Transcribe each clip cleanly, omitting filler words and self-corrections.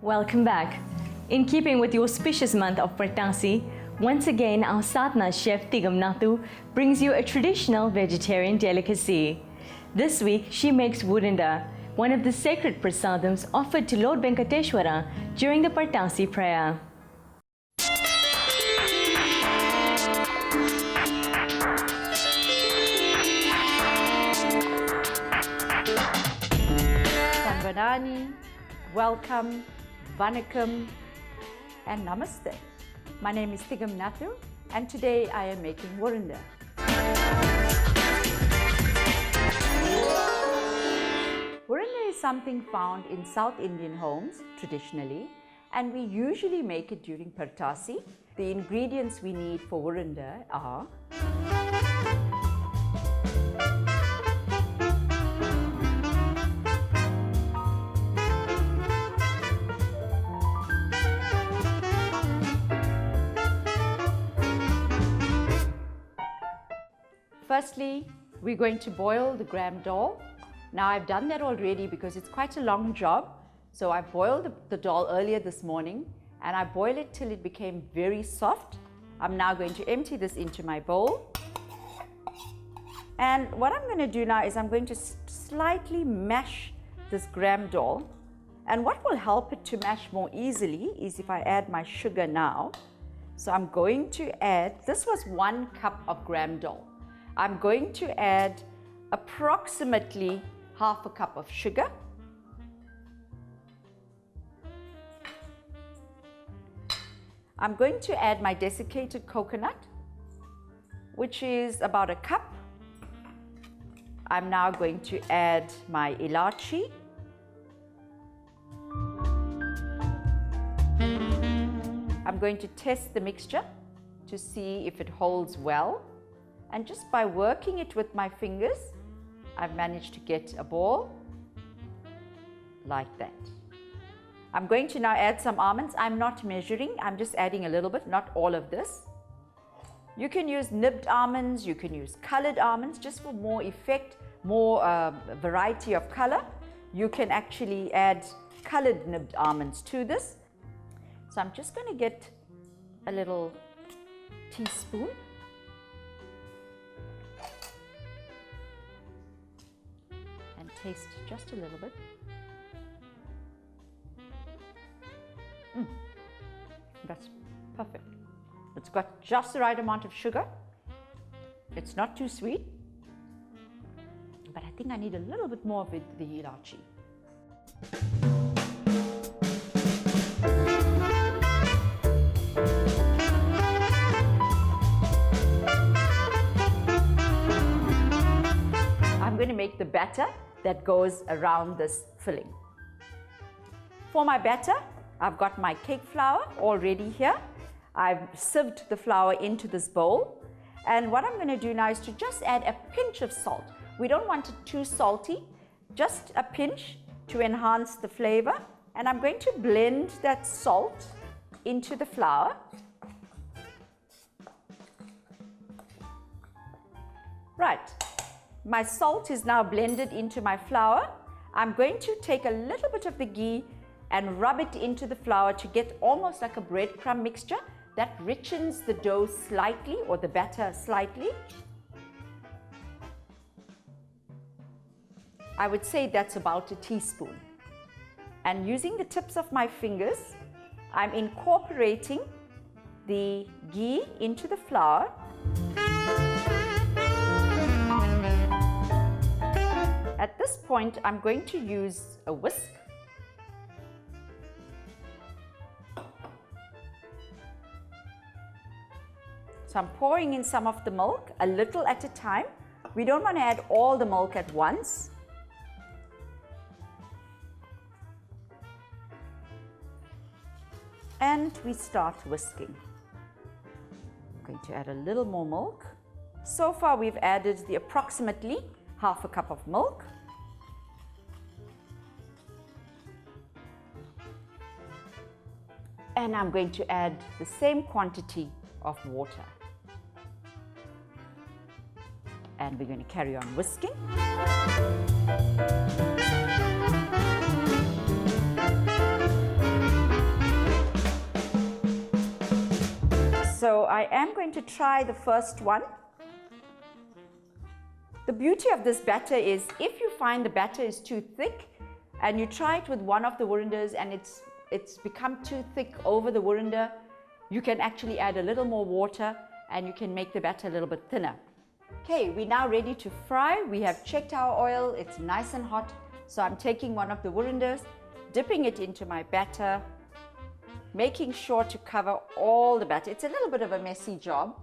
Welcome back. In keeping with the auspicious month of Partasi, once again our Sadhana chef Thigam Nathoo brings you a traditional vegetarian delicacy. This week she makes Woorandai, one of the sacred prasadams offered to Lord Venkateshwara during the Partasi prayer. Sanvanani, welcome, Vanakkam and Namaste. My name is Thigam Nathoo and today I am making Woorandai. Woorandai is something found in South Indian homes traditionally, and we usually make it during Partasi. The ingredients we need for Woorandai are firstly, we're going to boil the gram dal. Now I've done that already because it's quite a long job. So I boiled the dal earlier this morning and I boiled it till it became very soft. I'm now going to empty this into my bowl. And what I'm going to do now is I'm going to slightly mash this gram dal. And what will help it to mash more easily is if I add my sugar now. So I'm going to add, this was 1 cup of gram dal. I'm going to add approximately half a cup of sugar. I'm going to add my desiccated coconut, which is about 1 cup. I'm now going to add my ilachi. I'm going to test the mixture to see if it holds well. And just by working it with my fingers, I've managed to get a ball like that. I'm going to now add some almonds. I'm not measuring, I'm just adding a little bit, not all of this. You can use nibbed almonds, you can use colored almonds, just for more effect, more variety of color. You can actually add colored nibbed almonds to this. So I'm just going to get a little teaspoon. Taste just a little bit. That's perfect. It's got just the right amount of sugar. It's not too sweet, but I think I need a little bit more with the ilachi. I'm going to make the batter that goes around this filling. For my batter, I've got my cake flour already here. I've sieved the flour into this bowl. And what I'm going to do now is to just add a pinch of salt. We don't want it too salty, just a pinch to enhance the flavor. And I'm going to blend that salt into the flour. Right. My salt is now blended into my flour. I'm going to take a little bit of the ghee and rub it into the flour to get almost like a breadcrumb mixture that richens the dough slightly, or the batter slightly. I would say that's about a teaspoon. And using the tips of my fingers, I'm incorporating the ghee into the flour. At this point, I'm going to use a whisk. So I'm pouring in some of the milk, a little at a time. We don't want to add all the milk at once. And we start whisking. I'm going to add a little more milk. So far, we've added the approximately half a cup of milk. And I'm going to add the same quantity of water. And we're going to carry on whisking. So I am going to try the first one. The beauty of this batter is if you find the batter is too thick and you try it with one of the woorandais and it's become too thick over the wooranda, you can actually add a little more water and you can make the batter a little bit thinner. Okay, we're now ready to fry. We have checked our oil, it's nice and hot. So I'm taking one of the woorandais, dipping it into my batter, making sure to cover all the batter. It's a little bit of a messy job,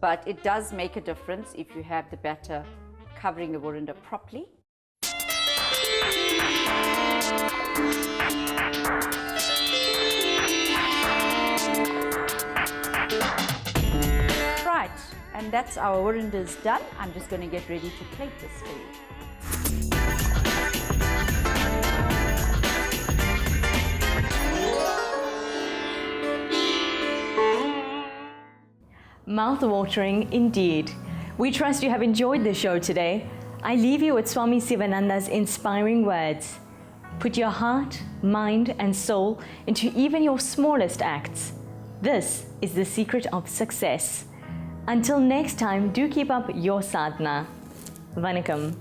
but it does make a difference if you have the batter covering the wooranda properly. Right, and that's our woorandais done. I'm just going to get ready to plate this for you. Mouth-watering indeed. We trust you have enjoyed the show today. I leave you with Swami Sivananda's inspiring words. Put your heart, mind and soul into even your smallest acts. This is the secret of success. Until next time, do keep up your sadhana. Vanakkam.